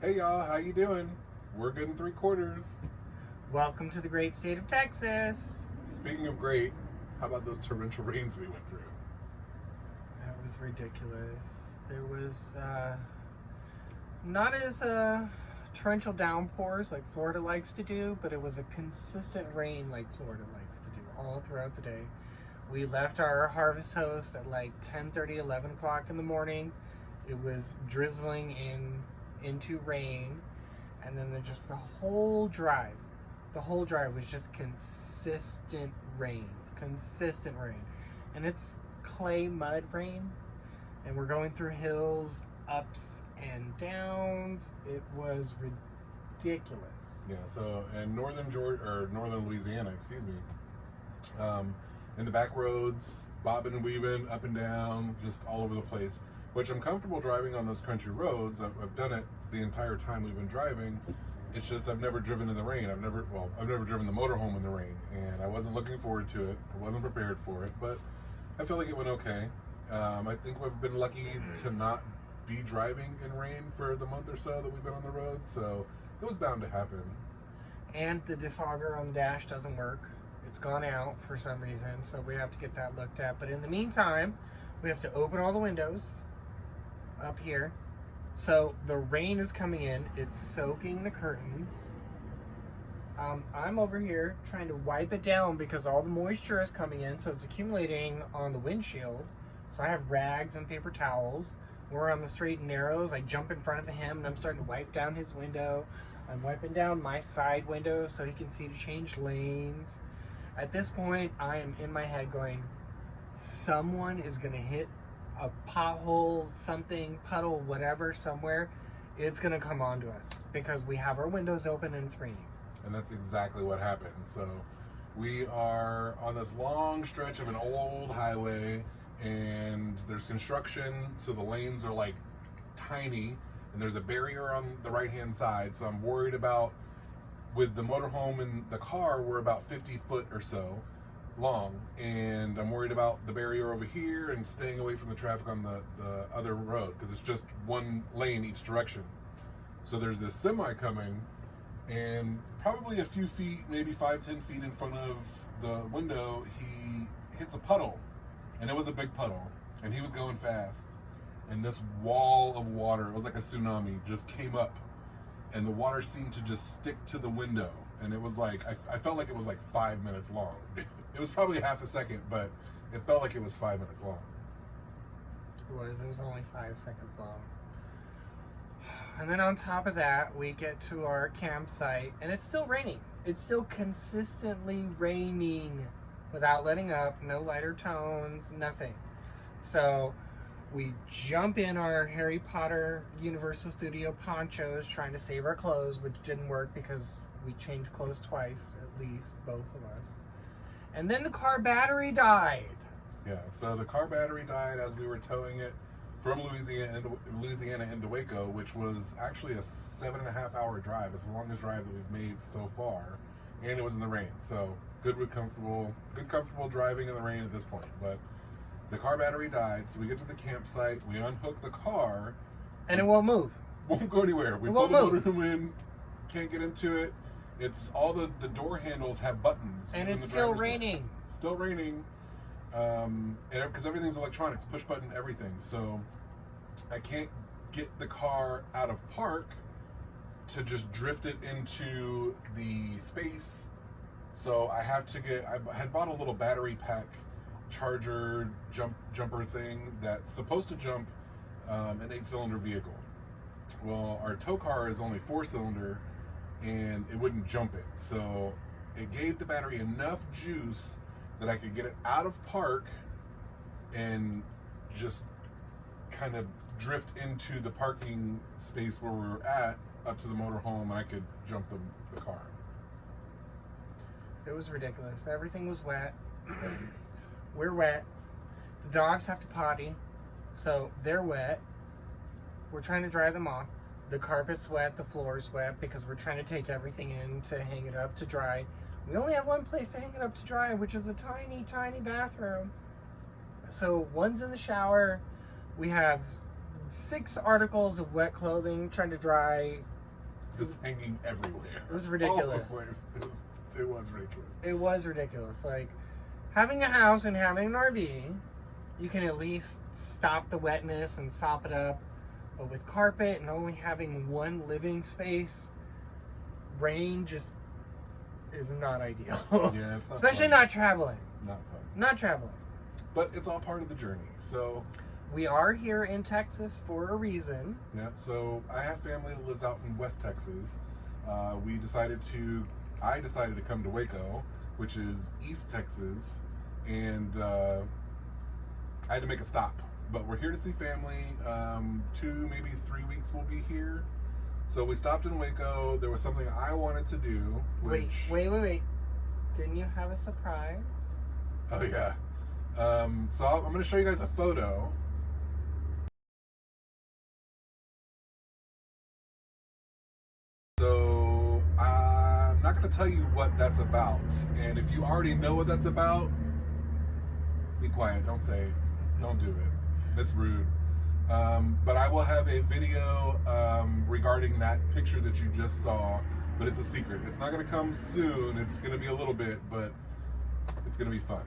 Hey y'all, how you doing? We're good in 3/4. Welcome to the great state of Texas. Speaking of great, how about those torrential rains we went through? That was ridiculous. There was not as torrential downpours like Florida likes to do, but it was a consistent rain like Florida likes to do all throughout the day. We left our harvest host at like 10:30, 11 o'clock in the morning. It was drizzling into rain, and then the whole drive was just consistent rain, and it's clay mud rain, and we're going through hills, ups and downs. It was ridiculous. Yeah, so in northern Georgia, or northern Louisiana, excuse me, in the back roads, bobbing and weaving, up and down, just all over the place. Which I'm comfortable driving on those country roads. I've done it the entire time we've been driving. It's just I've never driven in the rain. I've never driven the motorhome in the rain, and I wasn't looking forward to it. I wasn't prepared for it, but I feel like it went okay. I think we've been lucky to not be driving in rain for the month or so that we've been on the road, so it was bound to happen. And the defogger on the dash doesn't work. It's gone out for some reason, so we have to get that looked at. But in the meantime, we have to open all the windows up here. So the rain is coming in, it's soaking the curtains. I'm over here trying to wipe it down because all the moisture is coming in, so it's accumulating on the windshield. So I have rags and paper towels. We're on the straight and narrows. I jump in front of him and I'm starting to wipe down his window. I'm wiping down my side window so he can see to change lanes. At this point, I am in my head going, someone is gonna hit a pothole, something, puddle, whatever, somewhere. It's gonna come onto us because we have our windows open and it's raining. And that's exactly what happened. So we are on this long stretch of an old highway, and there's construction, so the lanes are like tiny, and there's a barrier on the right hand side. So I'm worried about, with the motorhome and the car, we're about 50 foot or so long, and I'm worried about the barrier over here and staying away from the traffic on the other road because it's just one lane each direction. So there's this semi coming, and probably a few feet, maybe 5-10 feet in front of the window, he hits a puddle, and it was a big puddle, and he was going fast, and this wall of water, it was like a tsunami, just came up, and the water seemed to just stick to the window, and it was like, I felt like it was like 5 minutes long. It was probably half a second, but it felt like it was 5 minutes long. It was only 5 seconds long. And then on top of that, we get to our campsite, and it's still raining. It's still consistently raining without letting up, no lighter tones, nothing. So we jump in our Harry Potter Universal Studio ponchos, trying to save our clothes, which didn't work because we changed clothes twice, at least, both of us. And then the car battery died. Yeah, so the car battery died as we were towing it from Louisiana into Waco, which was actually a 7.5 hour drive. It's the longest drive that we've made so far, and it was in the rain. So good comfortable driving in the rain at this point. But the car battery died, so we get to the campsite, we unhook the car, and it won't move. Won't go anywhere. We pull the motorhome in, can't get into it. It's all the door handles have buttons. And it's still raining. Still raining. And because everything's electronics, push button, everything. So I can't get the car out of park to just drift it into the space. So I have to I had bought a little battery pack charger jumper thing that's supposed to jump an 8-cylinder vehicle. Well, our tow car is only 4-cylinder, and it wouldn't jump it. So it gave the battery enough juice that I could get it out of park and just kind of drift into the parking space where we were at, up to the motorhome, and I could jump the car. It was ridiculous. Everything was wet. We're wet. The dogs have to potty, so they're wet. We're trying to dry them off. The carpet's wet, the floor's wet, because we're trying to take everything in to hang it up to dry. We only have one place to hang it up to dry, which is a tiny, tiny bathroom. So one's in the shower. We have 6 articles of wet clothing trying to dry. Just hanging everywhere. It was ridiculous. All over the place. It was ridiculous. It was ridiculous. Like, having a house and having an RV, you can at least stop the wetness and sop it up. But with carpet and only having one living space, rain just is not ideal. Yeah, it's not especially fun. not traveling. Not fun. Not traveling. But it's all part of the journey. So we are here in Texas for a reason. yeah. So I have family that lives out in West Texas. I decided to come to Waco, which is East Texas, and I had to make a stop. But we're here to see family. 2, maybe 3 weeks we'll be here. So we stopped in Waco. There was something I wanted to do. Wait. Didn't you have a surprise? Oh yeah. So I'm going to show you guys a photo. So I'm not going to tell you what that's about. And if you already know what that's about, be quiet. Don't say it. Don't do it. That's rude. But I will have a video regarding that picture that you just saw, but it's a secret. It's not going to come soon. It's going to be a little bit, but it's going to be fun.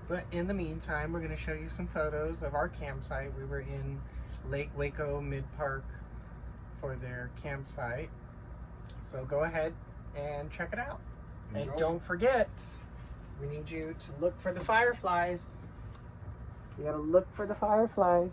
But in the meantime, we're going to show you some photos of our campsite. We were in Lake Waco Mid-Park for their campsite. So go ahead and check it out. Enjoy. And don't forget, we need you to look for the fireflies. You got to look for the fireflies.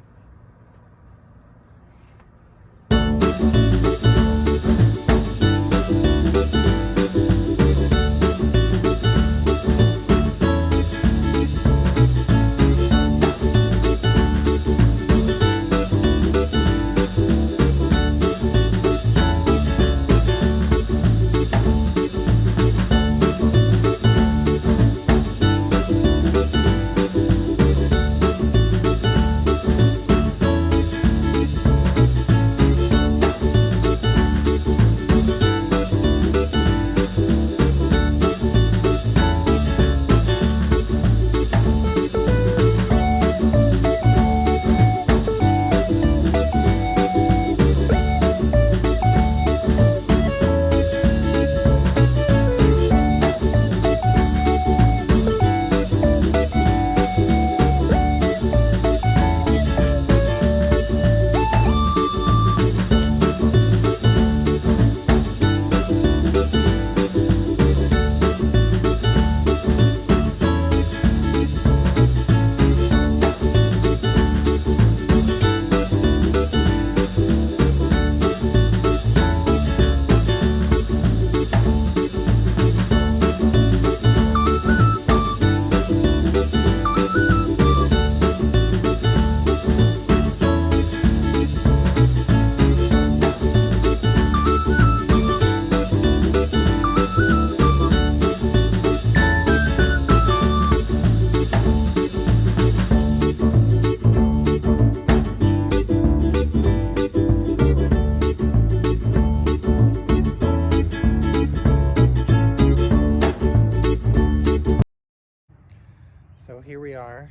So here we are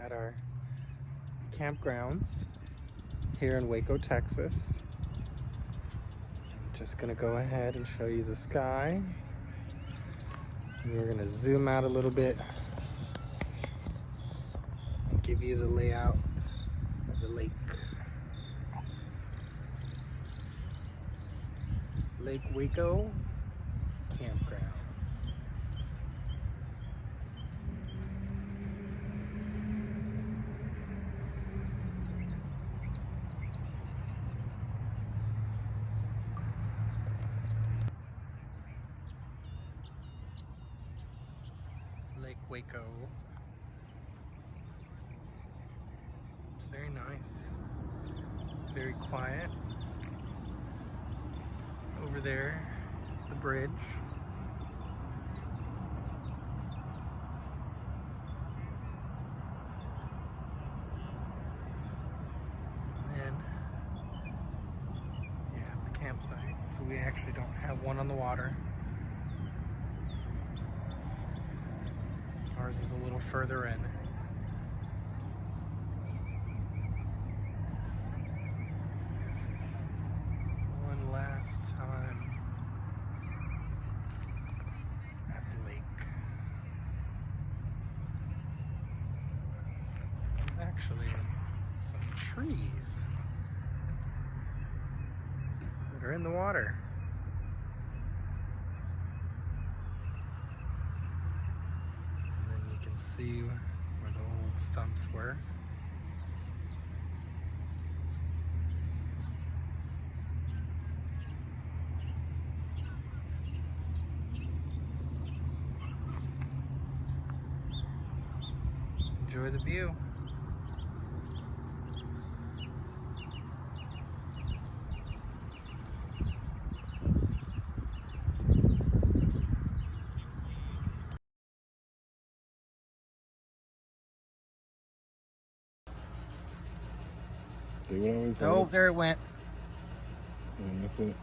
at our campgrounds here in Waco, Texas. Just gonna go ahead and show you the sky. And we're gonna zoom out a little bit and give you the layout of the lake. Lake Waco Campgrounds. Lake Waco. It's very nice. Very quiet. Over there is the bridge. And then you have the campsite. So we actually don't have one on the water. Ours is a little further in. actually some trees that are in the water. And then you can see where the old stumps were. Enjoy the view. They would always say, Oh, there it went. and that's it.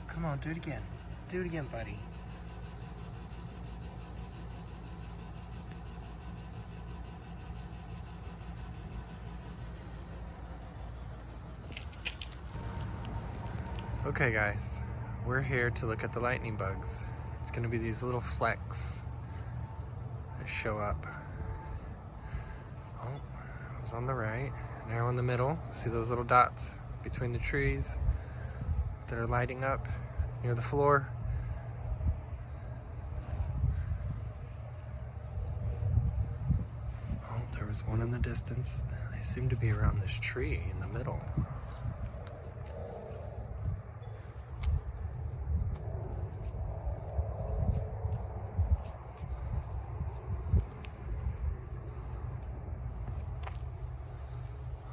Come on, do it again. Do it again, buddy. Okay guys, we're here to look at the lightning bugs. It's gonna be these little flecks that show up. Oh, it was on the right, now in the middle. See those little dots between the trees that are lighting up near the floor? Oh, there was one in the distance. They seem to be around this tree in the middle.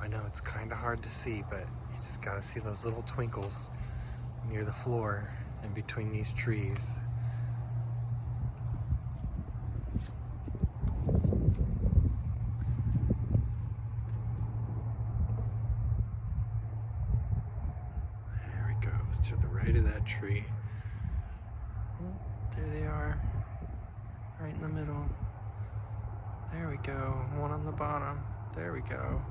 I know it's kind of hard to see, but you just gotta see those little twinkles near the floor and between these trees. There he goes to the right of that tree. Oh, there they are, right in the middle. There we go, one on the bottom. There we go.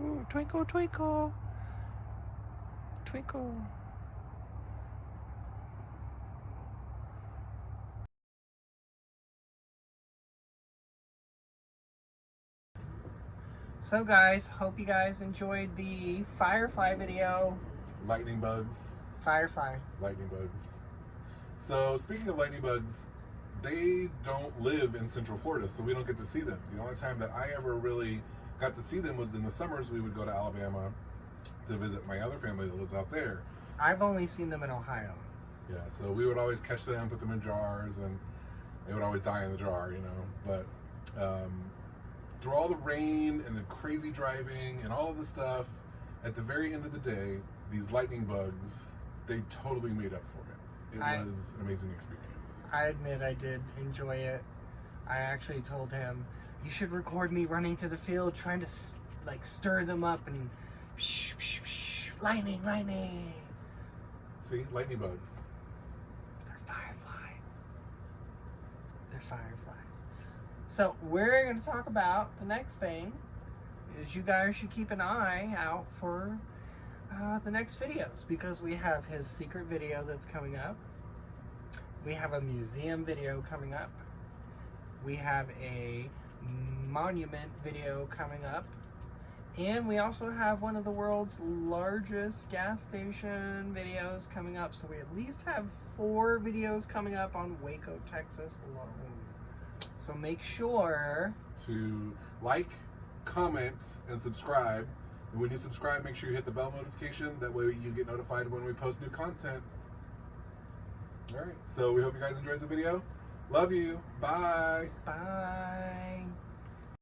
Ooh, twinkle, twinkle, twinkle. So guys, hope you guys enjoyed the firefly video. Lightning bugs. Firefly. Lightning bugs. So speaking of lightning bugs, they don't live in Central Florida, so we don't get to see them. The only time that I ever really got to see them was in the summers. We would go to Alabama to visit my other family that lives out there. I've only seen them in Ohio. Yeah, so we would always catch them, put them in jars, and they would always die in the jar, you know. But through all the rain and the crazy driving and all of the stuff, at the very end of the day, these lightning bugs, they totally made up for it. It was an amazing experience. I admit I did enjoy it. I actually told him, you should record me running to the field trying to like stir them up and psh, psh, psh, lightning, lightning. See, lightning bugs. They're fireflies. They're fireflies. So we're going to talk about the next thing is you guys should keep an eye out for the next videos, because we have his secret video that's coming up. We have a museum video coming up. We have a monument video coming up. And we also have one of the world's largest gas station videos coming up. So we at least have 4 videos coming up on Waco, Texas alone. So make sure to like, comment, and subscribe. And when you subscribe, make sure you hit the bell notification. That way you get notified when we post new content. All right, so we hope you guys enjoyed the video. Love you. Bye. bye.